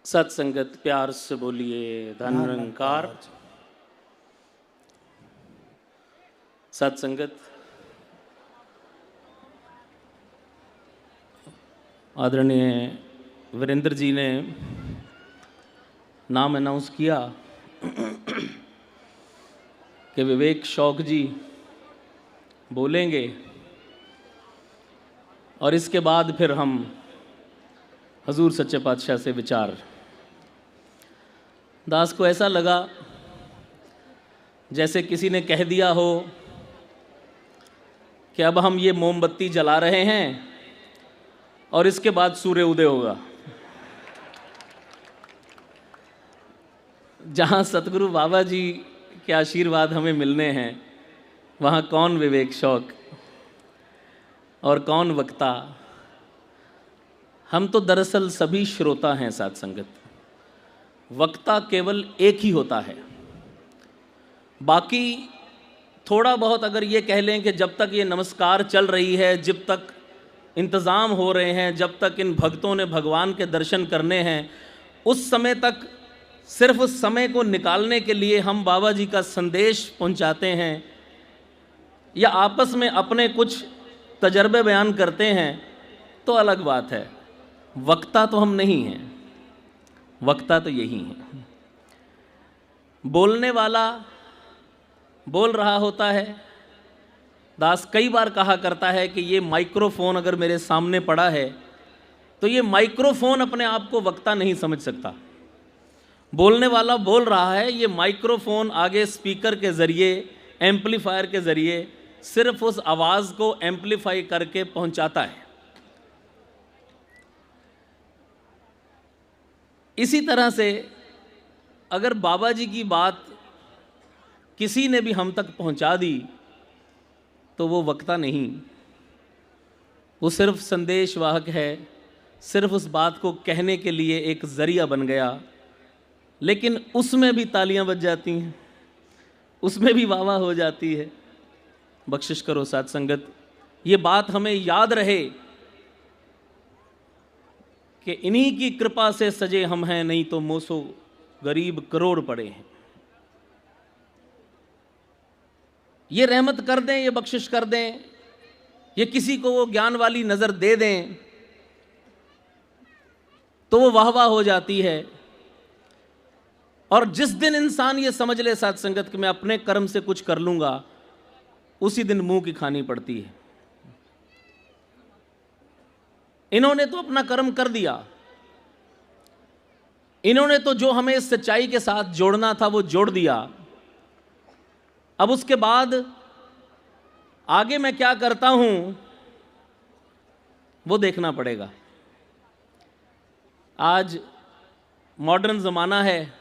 सत्संगत प्यार से बोलिए धन निरंकार। सत्संगत आदरणीय वीरेंद्र जी ने नाम अनाउंस किया कि विवेक शौक जी बोलेंगे और इसके बाद फिर हम हजूर सच्चे पातशाह से विचार। दास को ऐसा लगा जैसे किसी ने कह दिया हो कि अब हम ये मोमबत्ती जला रहे हैं और इसके बाद सूर्य उदय होगा। जहाँ सतगुरु बाबा जी के आशीर्वाद हमें मिलने हैं वहाँ कौन विवेक शौक और कौन वक्ता। हम तो दरअसल सभी श्रोता हैं साथ संगत। वक्ता केवल एक ही होता है। बाकी थोड़ा बहुत अगर ये कह लें कि जब तक ये नमस्कार चल रही है, जब तक इंतज़ाम हो रहे हैं, जब तक इन भक्तों ने भगवान के दर्शन करने हैं, उस समय तक सिर्फ उस समय को निकालने के लिए हम बाबा जी का संदेश पहुंचाते हैं या आपस में अपने कुछ तजर्बे बयान करते हैं तो अलग बात है। वक्ता तो हम नहीं हैं, वक्ता तो यही है। बोलने वाला बोल रहा होता है। दास कई बार कहा करता है कि ये माइक्रोफोन अगर मेरे सामने पड़ा है तो ये माइक्रोफोन अपने आप को वक्ता नहीं समझ सकता। बोलने वाला बोल रहा है, ये माइक्रोफोन आगे स्पीकर के ज़रिए, एम्पलीफायर के ज़रिए सिर्फ उस आवाज़ को एम्पलीफाई करके पहुंचाता है। इसी तरह से अगर बाबा जी की बात किसी ने भी हम तक पहुंचा दी तो वो वक्ता नहीं, वो सिर्फ संदेशवाहक है, सिर्फ उस बात को कहने के लिए एक ज़रिया बन गया। लेकिन उसमें भी तालियां बज जाती हैं, उसमें भी वाह वाह हो जाती है। बख्शिश करो साथ संगत, ये बात हमें याद रहे कि इन्हीं की कृपा से सजे हम हैं, नहीं तो मोसो गरीब करोड़ पड़े हैं। ये रहमत कर दें, ये बख्शिश कर दें, ये किसी को वो ज्ञान वाली नज़र दे दें तो वो वाह वाह हो जाती है। और जिस दिन इंसान ये समझ ले साथ संगत कि मैं अपने कर्म से कुछ कर लूँगा, उसी दिन मुंह की खानी पड़ती है। इन्होंने तो अपना कर्म कर दिया, इन्होंने तो जो हमें इस सच्चाई के साथ जोड़ना था वो जोड़ दिया। अब उसके बाद आगे मैं क्या करता हूं वो देखना पड़ेगा। आज मॉडर्न ज़माना है,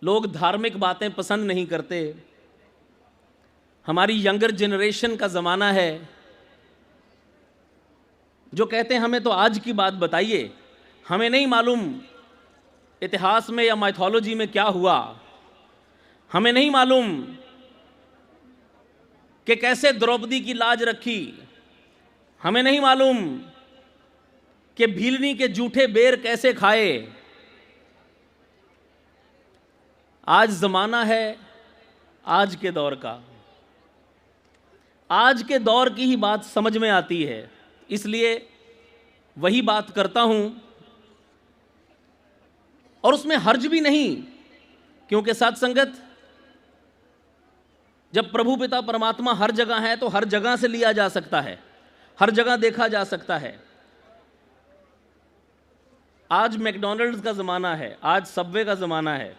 लोग धार्मिक बातें पसंद नहीं करते। हमारी यंगर जनरेशन का ज़माना है जो कहते हैं हमें तो आज की बात बताइए, हमें नहीं मालूम इतिहास में या माइथोलॉजी में क्या हुआ, हमें नहीं मालूम कि कैसे द्रौपदी की लाज रखी, हमें नहीं मालूम कि भीलनी के जूठे बेर कैसे खाए। आज ज़माना है आज के दौर का, आज के दौर की ही बात समझ में आती है, इसलिए वही बात करता हूं और उसमें हर्ज भी नहीं। क्योंकि साथ संगत, जब प्रभु पिता परमात्मा हर जगह है तो हर जगह से लिया जा सकता है, हर जगह देखा जा सकता है। आज मैकडॉनल्ड्स का ज़माना है, आज सबवे का ज़माना है।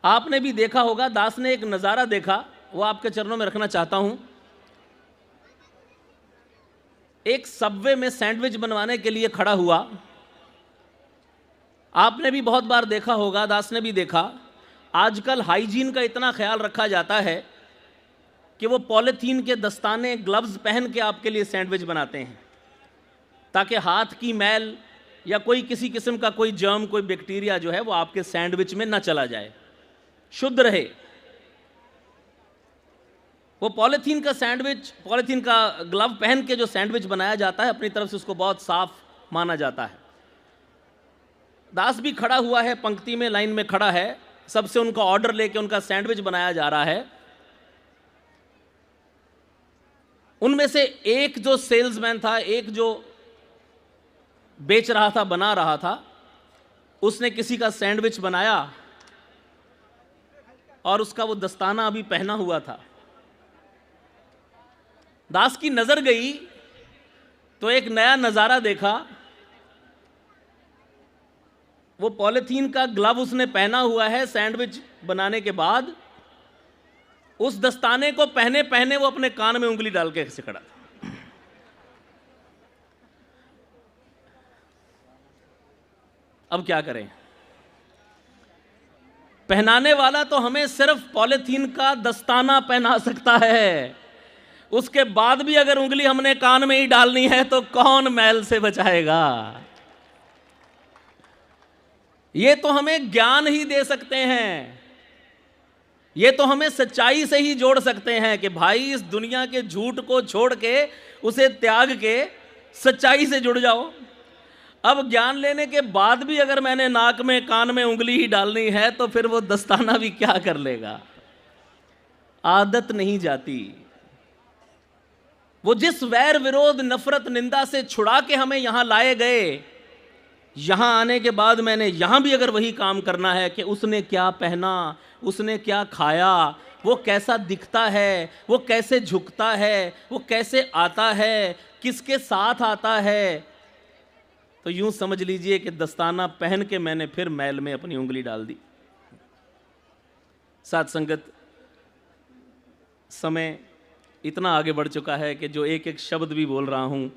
आपने भी देखा होगा, दास ने एक नज़ारा देखा, वो आपके चरणों में रखना चाहता हूं। एक सबवे में सैंडविच बनवाने के लिए खड़ा हुआ। आपने भी बहुत बार देखा होगा, दास ने भी देखा। आजकल हाइजीन का इतना ख्याल रखा जाता है कि वो पॉलीथीन के दस्ताने, ग्लव्स पहन के आपके लिए सैंडविच बनाते हैं ताकि हाथ की मैल या कोई किसी किस्म का कोई जर्म, कोई बैक्टीरिया जो है वो आपके सैंडविच में ना चला जाए, शुद्ध रहे। वो पॉलीथीन का सैंडविच, पॉलीथीन का ग्लव पहन के जो सैंडविच बनाया जाता है, अपनी तरफ से उसको बहुत साफ माना जाता है। दास भी खड़ा हुआ है, पंक्ति में, लाइन में खड़ा है, सबसे उनका ऑर्डर लेके उनका सैंडविच बनाया जा रहा है। उनमें से एक जो सेल्समैन था, एक जो बेच रहा था, बना रहा था, उसने किसी का सैंडविच बनाया और उसका वो दस्ताना अभी पहना हुआ था। दास की नजर गई तो एक नया नजारा देखा। वो पॉलीथीन का ग्लव उसने पहना हुआ है सैंडविच बनाने के बाद, उस दस्ताने को पहने पहने वो अपने कान में उंगली डाल के ऐसे खड़ा था। अब क्या करें? पहनाने वाला तो हमें सिर्फ पॉलीथीन का दस्ताना पहना सकता है, उसके बाद भी अगर उंगली हमने कान में ही डालनी है तो कौन मैल से बचाएगा? ये तो हमें ज्ञान ही दे सकते हैं, ये तो हमें सच्चाई से ही जोड़ सकते हैं कि भाई इस दुनिया के झूठ को छोड़ के, उसे त्याग के सच्चाई से जुड़ जाओ। अब ज्ञान लेने के बाद भी अगर मैंने नाक में कान में उंगली ही डालनी है तो फिर वो दस्ताना भी क्या कर लेगा? आदत नहीं जाती। वो जिस वैर विरोध नफरत निंदा से छुड़ा के हमें यहां लाए गए, यहां आने के बाद मैंने यहां भी अगर वही काम करना है कि उसने क्या पहना, उसने क्या खाया, वो कैसा दिखता है, वो कैसे झुकता है, वो कैसे आता है, किसके साथ आता है, तो यूं समझ लीजिए कि दस्ताना पहन के मैंने फिर मैल में अपनी उंगली डाल दी। साथ संगत, समय इतना आगे बढ़ चुका है कि जो एक एक शब्द भी बोल रहा हूं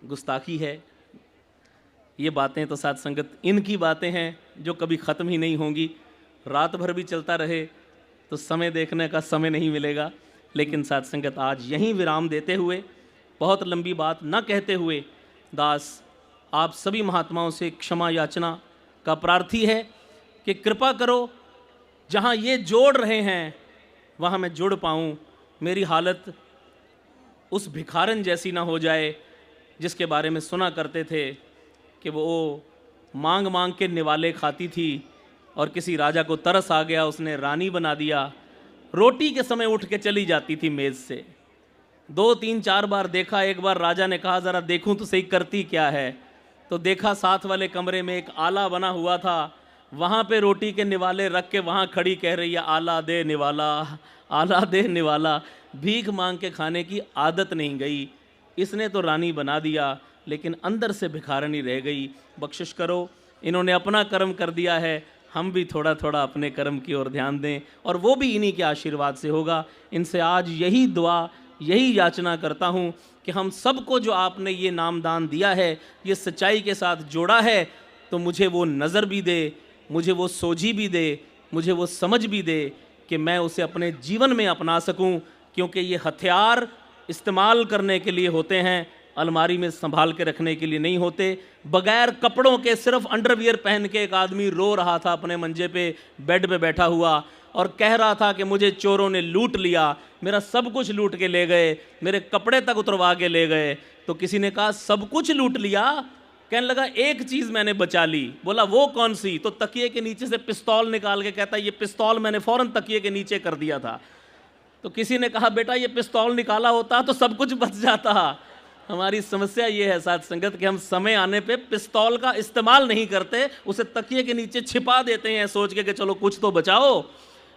गुस्ताखी है। ये बातें तो साथ संगत इनकी बातें हैं जो कभी ख़त्म ही नहीं होंगी। रात भर भी चलता रहे तो समय देखने का समय नहीं मिलेगा। लेकिन साथ संगत, आज यहीं विराम देते हुए, बहुत लंबी बात न कहते हुए, दास आप सभी महात्माओं से क्षमा याचना का प्रार्थी है कि कृपा करो, जहाँ ये जोड़ रहे हैं वहाँ मैं जुड़ पाऊँ। मेरी हालत उस भिखारन जैसी ना हो जाए जिसके बारे में सुना करते थे कि वो मांग मांग के निवाले खाती थी और किसी राजा को तरस आ गया, उसने रानी बना दिया। रोटी के समय उठ के चली जाती थी मेज़ से। 2 3 4 बार देखा। एक बार राजा ने कहा ज़रा देखूं तो सही करती क्या है, तो देखा साथ वाले कमरे में एक आला बना हुआ था, वहाँ पे रोटी के निवाले रख के वहाँ खड़ी कह रही है, आला दे निवाला, आला दे निवाला। भीख मांग के खाने की आदत नहीं गई। इसने तो रानी बना दिया लेकिन अंदर से भिखारनी रह गई। बख्शिश करो, इन्होंने अपना कर्म कर दिया है, हम भी थोड़ा थोड़ा अपने कर्म की ओर ध्यान दें और वो भी इन्हीं के आशीर्वाद से होगा। इनसे आज यही दुआ, यही याचना करता हूँ कि हम सबको जो आपने ये नामदान दिया है, ये सच्चाई के साथ जोड़ा है, तो मुझे वो नज़र भी दे, मुझे वो सोझी भी दे, मुझे वो समझ भी दे कि मैं उसे अपने जीवन में अपना सकूं। क्योंकि ये हथियार इस्तेमाल करने के लिए होते हैं, अलमारी में संभाल के रखने के लिए नहीं होते। बगैर कपड़ों के सिर्फ अंडरवियर पहन के एक आदमी रो रहा था अपने मंजे पे, बेड पे बैठा हुआ, और कह रहा था कि मुझे चोरों ने लूट लिया, मेरा सब कुछ लूट के ले गए, मेरे कपड़े तक उतरवा के ले गए। तो किसी ने कहा सब कुछ लूट लिया? कहने लगा एक चीज़ मैंने बचा ली। बोला वो कौन सी? तो तकिए के नीचे से पिस्तौल निकाल के कहता ये पिस्तौल मैंने फ़ौरन तकिए के नीचे कर दिया था। तो किसी ने कहा बेटा ये पिस्तौल निकाला होता तो सब कुछ बच जाता। हमारी समस्या ये है साथ संगत कि हम समय आने पे पिस्तौल का इस्तेमाल नहीं करते, उसे तकिए के नीचे छिपा देते हैं सोच के कि चलो कुछ तो बचाओ।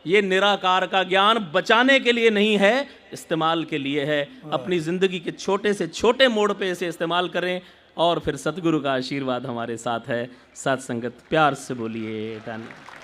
ये निराकार का ज्ञान बचाने के लिए नहीं है, इस्तेमाल के लिए है। अपनी ज़िंदगी के छोटे से छोटे मोड़ पे इसे इस्तेमाल करें और फिर सतगुरु का आशीर्वाद हमारे साथ है। साथ संगत प्यार से बोलिए धन्यवाद।